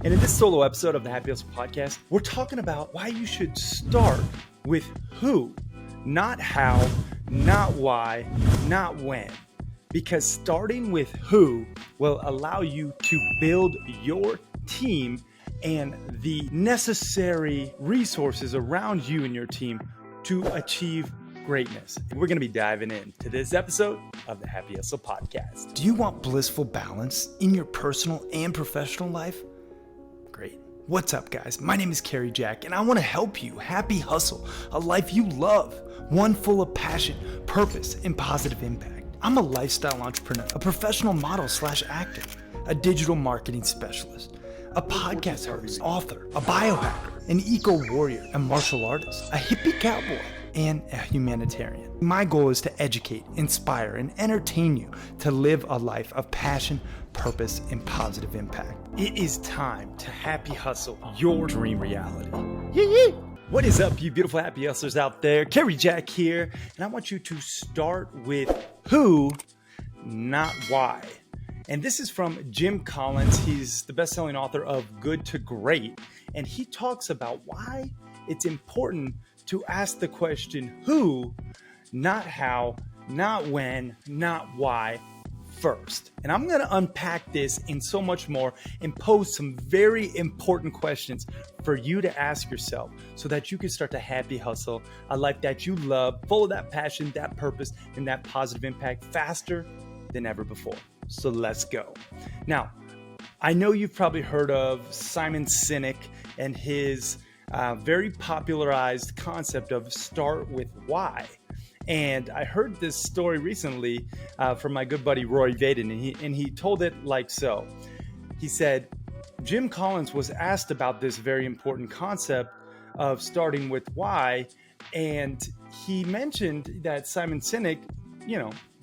And in this solo episode of the Happy Hustle Podcast, we're talking about why you should start with who, not how, not why, not when. Because starting with who will allow you to build your team and the necessary resources around you and your team to achieve greatness. And we're going to be diving into this episode of the Happy Hustle Podcast. Do you want blissful balance in your personal and professional life? Great. What's up, guys? My name is Cary and I want to help you happy hustle a life you love, one full of passion, purpose, and positive impact. I'm a lifestyle entrepreneur, a professional model / actor, a digital marketing specialist, a podcast host, author, a biohacker, an eco warrior, a martial artist, a hippie cowboy, and a humanitarian. My goal is to educate, inspire, and entertain you to live a life of passion, purpose, and positive impact. It is time to happy hustle your dream reality. Yee! What is up, you beautiful happy hustlers out there? Cary Jack here, and I want you to start with who, not why. And this is from Jim Collins. He's the best-selling author of Good to Great, and he talks about why it's important to ask the question who, not how, not when, not why, first. And I'm going to unpack this and so much more and pose some very important questions for you to ask yourself so that you can start to happy hustle a life that you love, full of that passion, that purpose, and that positive impact faster than ever before. So let's go. Now, I know you've probably heard of Simon Sinek and his very popularized concept of start with why. And I heard this story recently from my good buddy Roy Vaden, and he told it like so. He said, Jim Collins was asked about this very important concept of starting with why, and he mentioned that Simon Sinek,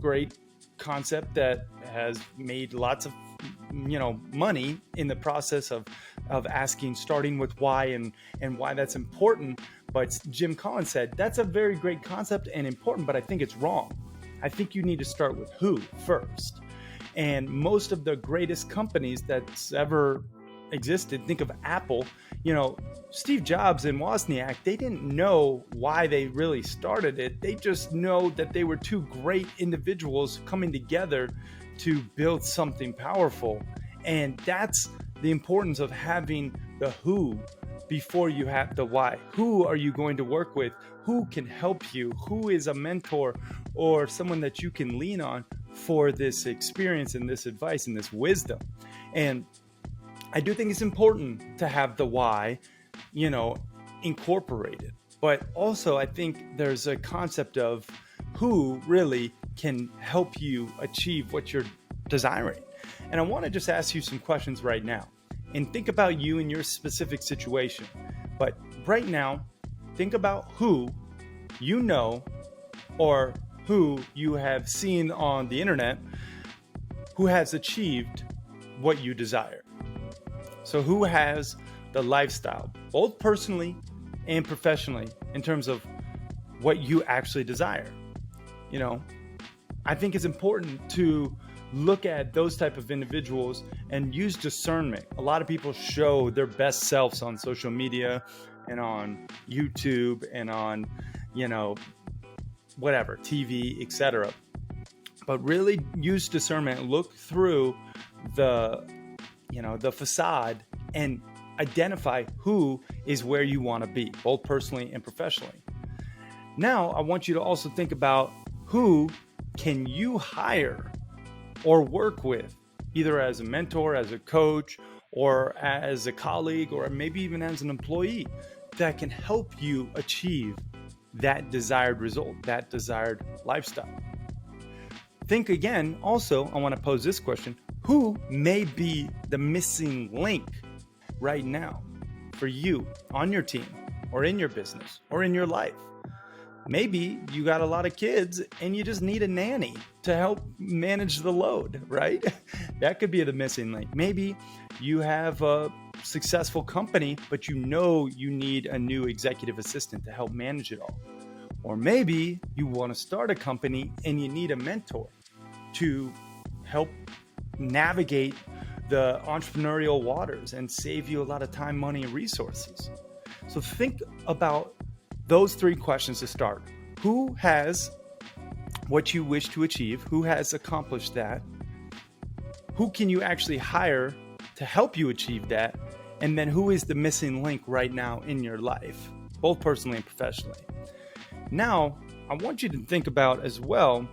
great concept that has made lots of money in the process of asking, starting with why and why that's important. But Jim Collins said, that's a very great concept and important, but I think it's wrong. I think you need to start with who first. And most of the greatest companies that's ever existed, think of Apple, Steve Jobs and Wozniak, they didn't know why they really started it. They just know that they were two great individuals coming together to build something powerful. And that's the importance of having the who before you have the why. Who are you going to work with? Who can help you? Who is a mentor or someone that you can lean on for this experience and this advice and this wisdom? And I do think it's important to have the why, incorporated. But also I think there's a concept of who really can help you achieve what you're desiring. And I want to just ask you some questions right now and think about you and your specific situation. But right now, think about who you know or who you have seen on the internet who has achieved what you desire. So who has the lifestyle, both personally and professionally, in terms of what you actually desire? I think it's important to look at those type of individuals and use discernment. A lot of people show their best selves on social media and on YouTube and on, whatever, TV, etc. But really use discernment, look through the facade and identify who is where you want to be, both personally and professionally. Now, I want you to also think about who can you hire or work with, either as a mentor, as a coach, or as a colleague, or maybe even as an employee, that can help you achieve that desired result, that desired lifestyle. Think again, also, I want to pose this question: who may be the missing link right now for you on your team, or in your business, or in your life? Maybe you got a lot of kids and you just need a nanny to help manage the load, right? That could be the missing link. Maybe you have a successful company, but you need a new executive assistant to help manage it all. Or maybe you want to start a company and you need a mentor to help navigate the entrepreneurial waters and save you a lot of time, money, and resources. So think about those three questions to start. Who has what you wish to achieve? Who has accomplished that? Who can you actually hire to help you achieve that? And then who is the missing link right now in your life, both personally and professionally? Now, I want you to think about as well,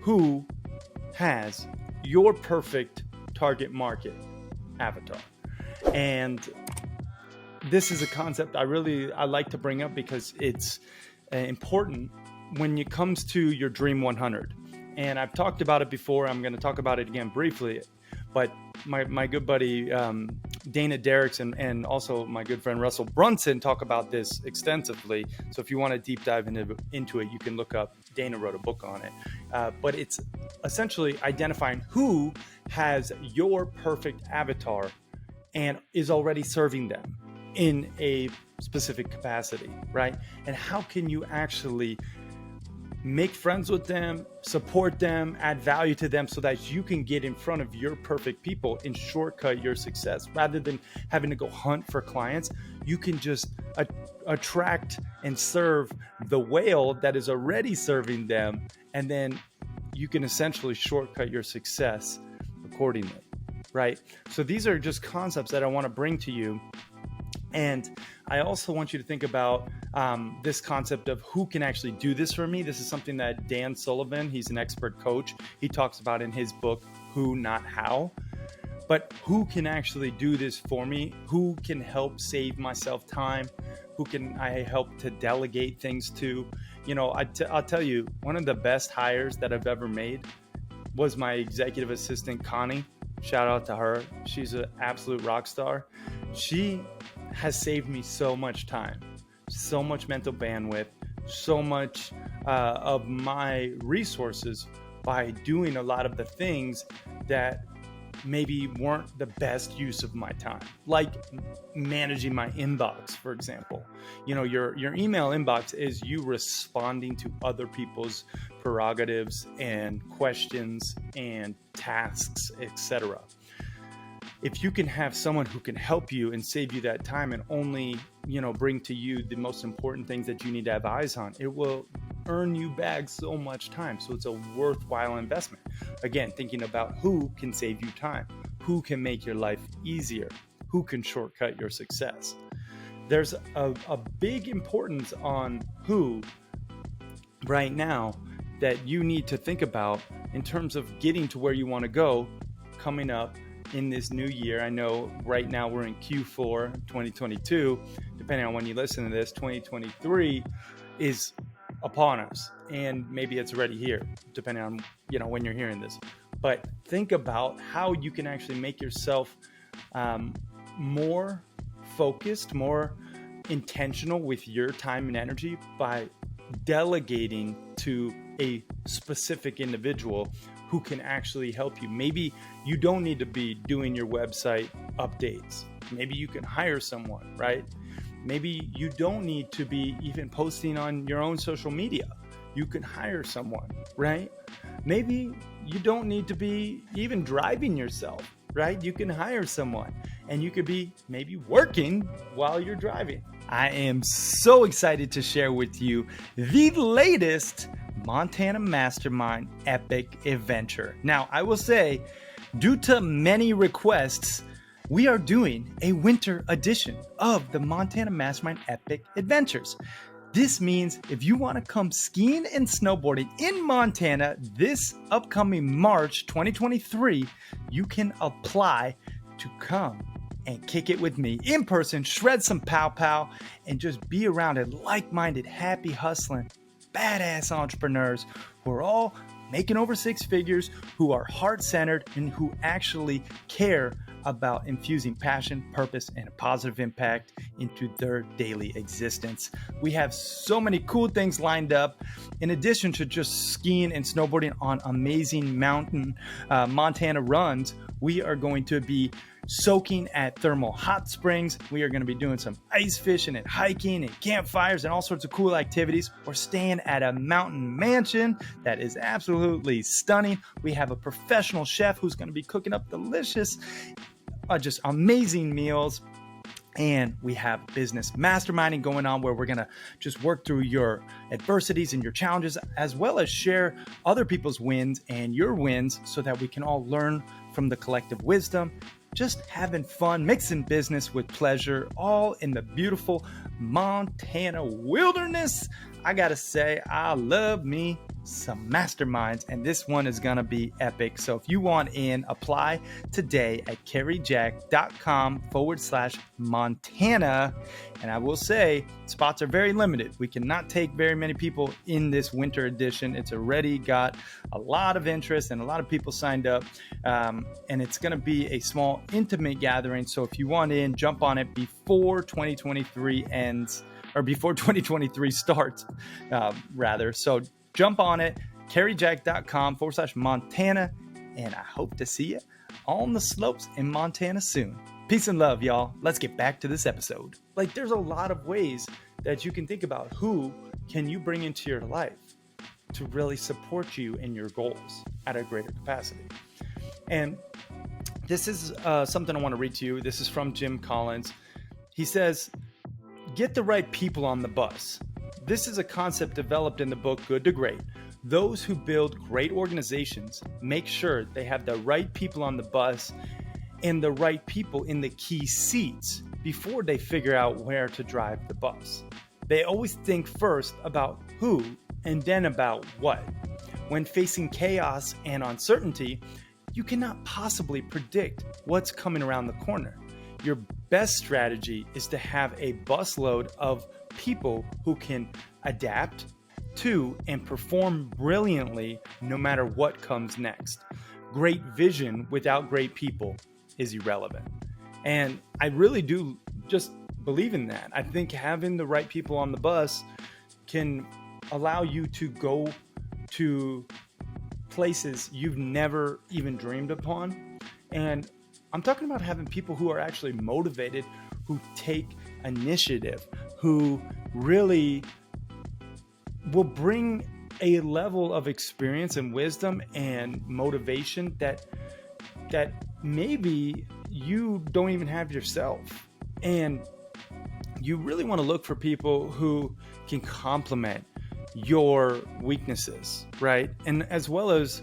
who has your perfect target market avatar. And this is a concept I like to bring up because it's important when it comes to your Dream 100. And I've talked about it before. I'm going to talk about it again briefly. But my good buddy Dana Derrickson and also my good friend Russell Brunson talk about this extensively. So if you want to deep dive into it, you can look up. Dana wrote a book on it. But it's essentially identifying who has your perfect avatar and is already serving them in a specific capacity, right? And how can you actually make friends with them, support them, add value to them so that you can get in front of your perfect people and shortcut your success. Rather than having to go hunt for clients, you can just attract and serve the whale that is already serving them, and then you can essentially shortcut your success accordingly, right? So these are just concepts that I want to bring to you. And I also want you to think about this concept of who can actually do this for me. This is something that Dan Sullivan, he's an expert coach, he talks about in his book, Who, Not How. But who can actually do this for me? Who can help save myself time? Who can I help to delegate things to? You know, I'll tell you, one of the best hires that I've ever made was my executive assistant, Connie. Shout out to her. She's an absolute rock star. She has saved me so much time, so much mental bandwidth, so much of my resources by doing a lot of the things that maybe weren't the best use of my time, like managing my inbox, for example. You know, your email inbox is you responding to other people's prerogatives and questions and tasks, etc. If you can have someone who can help you and save you that time and only, bring to you the most important things that you need to have eyes on, it will earn you back so much time. So it's a worthwhile investment. Again, thinking about who can save you time, who can make your life easier, who can shortcut your success. There's a big importance on who right now that you need to think about in terms of getting to where you want to go coming up in this new year. I know right now we're in Q4 2022. Depending on when you listen to this, 2023 is upon us, and maybe it's already here, depending on when you're hearing this. But think about how you can actually make yourself more focused, more intentional with your time and energy by delegating to a specific individual who can actually help you. Maybe you don't need to be doing your website updates. Maybe you can hire someone, right? Maybe you don't need to be even posting on your own social media. You can hire someone, right? Maybe you don't need to be even driving yourself, right? You can hire someone, and you could be maybe working while you're driving. I am so excited to share with you the latest Montana Mastermind Epic Adventure. Now, I will say, due to many requests, we are doing a winter edition of the Montana Mastermind Epic Adventures. This means if you want to come skiing and snowboarding in Montana this upcoming March 2023, you can apply to come and kick it with me in person, shred some pow, and just be around a like-minded, happy, hustling, badass entrepreneurs who are all making over six figures, who are heart-centered, and who actually care about infusing passion, purpose, and a positive impact into their daily existence. We have so many cool things lined up. In addition to just skiing and snowboarding on amazing mountain Montana runs, we are going to be soaking at thermal hot springs. We are going to be doing some ice fishing and hiking and campfires and all sorts of cool activities. We're staying at a mountain mansion that is absolutely stunning. We have a professional chef who's going to be cooking up delicious just amazing meals. And we have business masterminding going on where we're going to just work through your adversities and your challenges, as well as share other people's wins and your wins so that we can all learn from the collective wisdom. Just having fun, mixing business with pleasure, all in the beautiful Montana wilderness. I gotta say, I love me some masterminds, and this one is gonna be epic. So if you want in, apply today at caryjack.com/Montana. And I will say, spots are very limited. We cannot take very many people in this winter edition. It's already got a lot of interest and a lot of people signed up. And it's gonna be a small, intimate gathering. So if you want in, jump on it before 2023 ends, or before 2023 starts, rather. So jump on it, caryjack.com/Montana, and I hope to see you on the slopes in Montana soon. Peace and love, y'all. Let's get back to this episode. Like, there's a lot of ways that you can think about who can you bring into your life to really support you in your goals at a greater capacity. And this is something I want to read to you. This is from Jim Collins. He says, get the right people on the bus. This is a concept developed in the book Good to Great. Those who build great organizations make sure they have the right people on the bus and the right people in the key seats before they figure out where to drive the bus. They always think first about who and then about what. When facing chaos and uncertainty, you cannot possibly predict what's coming around the corner. Your best strategy is to have a busload of people who can adapt to and perform brilliantly no matter what comes next. Great vision without great people is irrelevant. And I really do just believe in that. I think having the right people on the bus can allow you to go to places you've never even dreamed upon. And I'm talking about having people who are actually motivated, who take initiative, who really will bring a level of experience and wisdom and motivation that maybe you don't even have yourself. And you really want to look for people who can complement your weaknesses, right? And as well as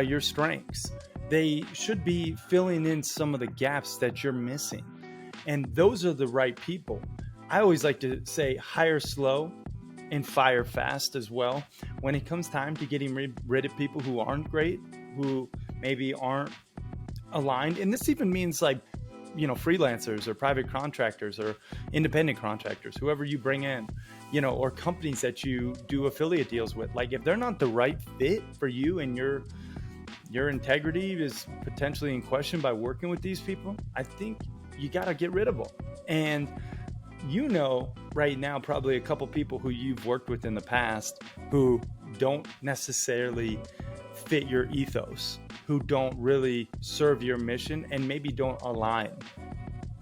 your strengths. They should be filling in some of the gaps that you're missing. And those are the right people. I always like to say hire slow and fire fast as well. When it comes time to getting rid of people who aren't great, who maybe aren't aligned. And this even means like, freelancers or private contractors or independent contractors, whoever you bring in, or companies that you do affiliate deals with. Like if they're not the right fit for you and your integrity is potentially in question by working with these people, I think you got to get rid of them. And right now, probably a couple people who you've worked with in the past who don't necessarily fit your ethos, who don't really serve your mission and maybe don't align.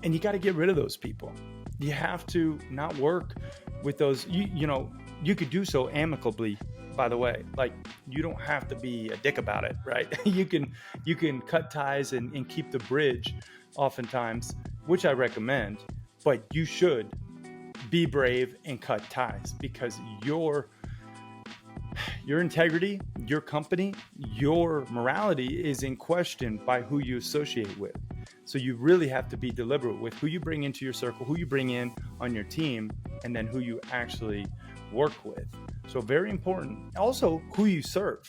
And you got to get rid of those people. You have to not work with those. You could do so amicably, by the way. Like, you don't have to be a dick about it, right? You can cut ties and keep the bridge oftentimes, which I recommend, but you should be brave and cut ties because your integrity, your company, your morality is in question by who you associate with. So you really have to be deliberate with who you bring into your circle, who you bring in on your team, and then who you actually work with. So very important. Also, who you serve.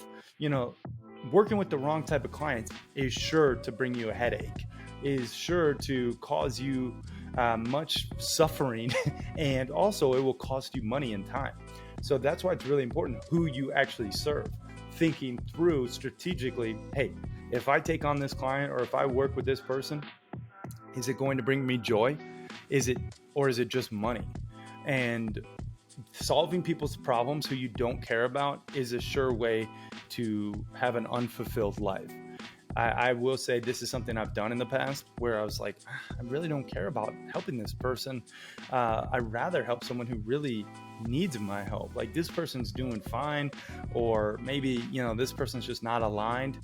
Working with the wrong type of clients is sure to bring you a headache, is sure to cause you much suffering, and also it will cost you money and time. So that's why it's really important who you actually serve. Thinking through strategically, hey, if I take on this client or if I work with this person, is it going to bring me joy? Is it just money? And solving people's problems who you don't care about is a sure way to have an unfulfilled life. I will say this is something I've done in the past where I was like, I really don't care about helping this person. I'd rather help someone who really needs my help. Like, this person's doing fine, or maybe, this person's just not aligned.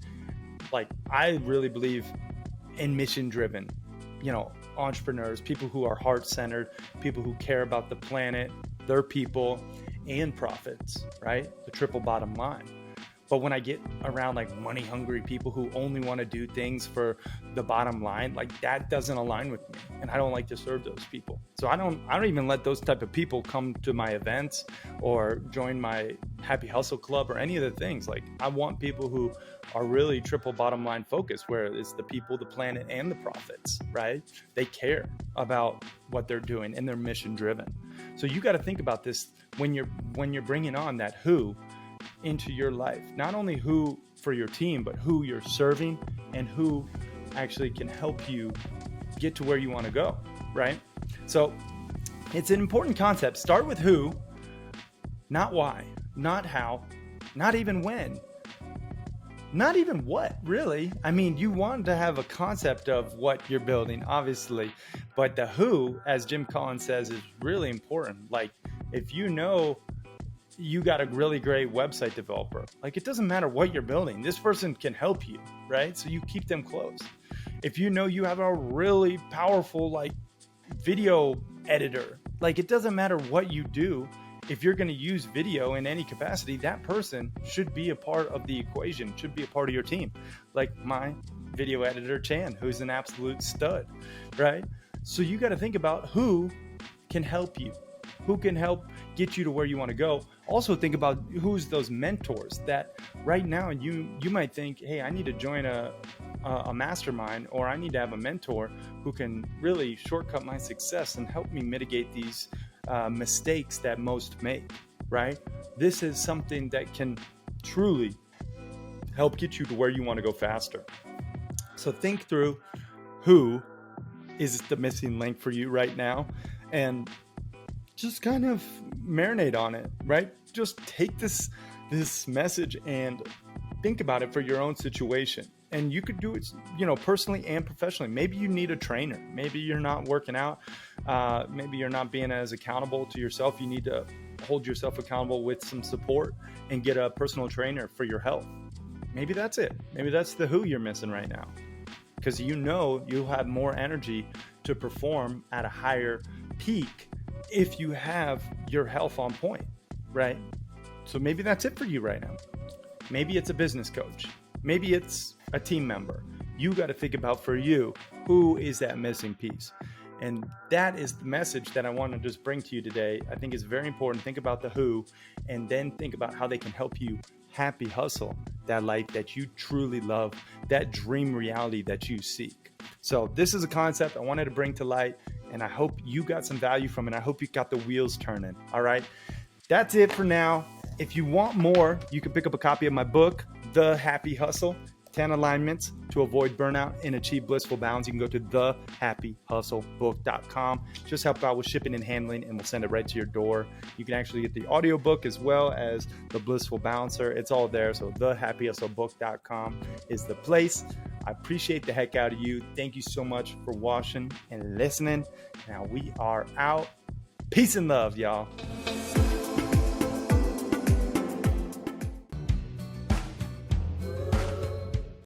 Like, I really believe in mission driven. entrepreneurs, people who are heart-centered, people who care about the planet, their people, and profits, right? The triple bottom line. But when I get around like money hungry people who only want to do things for the bottom line, like that doesn't align with me. And I don't like to serve those people. So I don't even let those type of people come to my events or join my Happy Hustle Club or any of the things. Like I want people who are really triple bottom line focused, where it's the people, the planet, and the profits, right? They care about what they're doing and they're mission driven. So you got to think about this when you're bringing on that who into your life, not only who for your team, but who you're serving and who actually can help you get to where you want to go, right? So it's an important concept. Start with who, not why, not how, not even when, not even what, really. I mean, you want to have a concept of what you're building, obviously, but the who, as Jim Collins says, is really important. Like if you know you got a really great website developer, like it doesn't matter what you're building, this person can help you, right? So you keep them close. If you know you have a really powerful like video editor, like it doesn't matter what you do, if you're going to use video in any capacity, that person should be a part of the equation, should be a part of your team. Like my video editor Chan, who's an absolute stud, right? So you got to think about who can help you, who can help get you to where you want to go. Also think about who's those mentors that right now you might think, hey, I need to join a mastermind, or I need to have a mentor who can really shortcut my success and help me mitigate these mistakes that most make, right? This is something that can truly help get you to where you want to go faster. So think through who is the missing link for you right now, and just kind of marinate on it, right? Just take this message and think about it for your own situation. And you could do it, personally and professionally. Maybe you need a trainer. Maybe you're not working out. Maybe you're not being as accountable to yourself. You need to hold yourself accountable with some support and get a personal trainer for your health. Maybe that's it. Maybe that's the who you're missing right now, because you'll have more energy to perform at a higher peak if you have your health on point, right? So maybe that's it for you right now. Maybe it's a business coach. Maybe it's a team member. You got to think about for you, who is that missing piece? And that is the message that I want to just bring to you today. I think it's very important. Think about the who, and then think about how they can help you happy hustle that life that you truly love, that dream reality that you seek. So this is a concept I wanted to bring to light, and I hope you got some value from it. I hope you got the wheels turning. All right. That's it for now. If you want more, you can pick up a copy of my book, The Happy Hustle, 10 Alignments to Avoid Burnout and Achieve Blissful Balance. You can go to thehappyhustlebook.com. Just help out with shipping and handling, and we'll send it right to your door. You can actually get the audiobook as well as the Blissful Balancer. It's all there. So thehappyhustlebook.com is the place. I appreciate the heck out of you. Thank you so much for watching and listening. Now we are out. Peace and love, y'all.